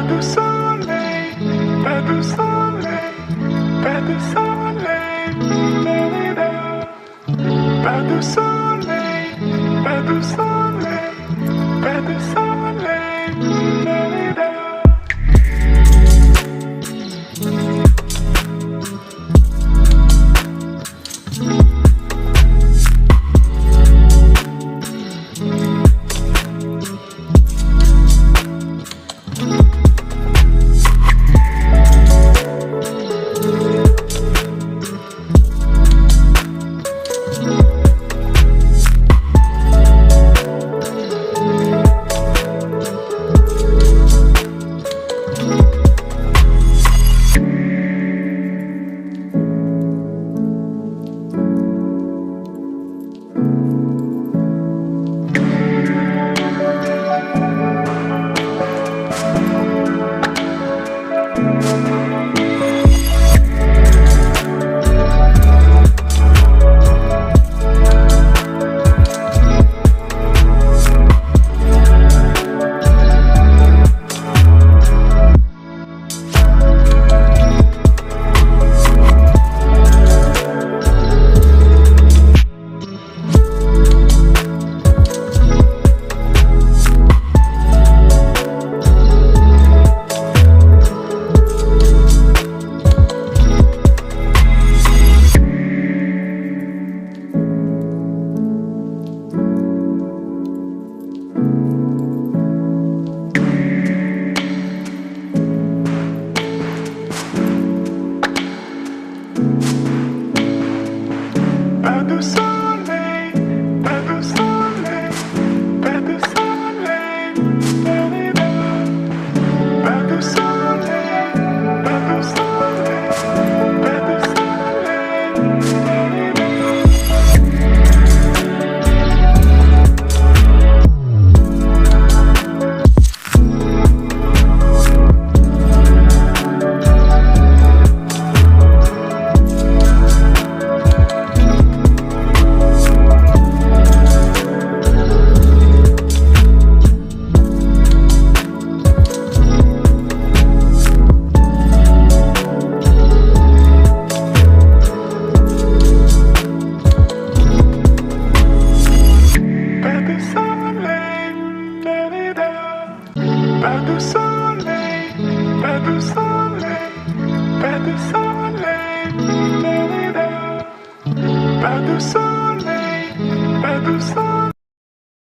de soleil, pas de soleil, pas de soleil, da-da-da. Pas de soleil, pas de soleil, pas de soleil, da-da-da. Pas de soleil, pas de soleil, pas de soleil, da-da-da. Pas de soleil, pas de soleil, pas de soleil, pas de soleil, pas de soleil, pas de soleil, da-da-da. Pas de soleil.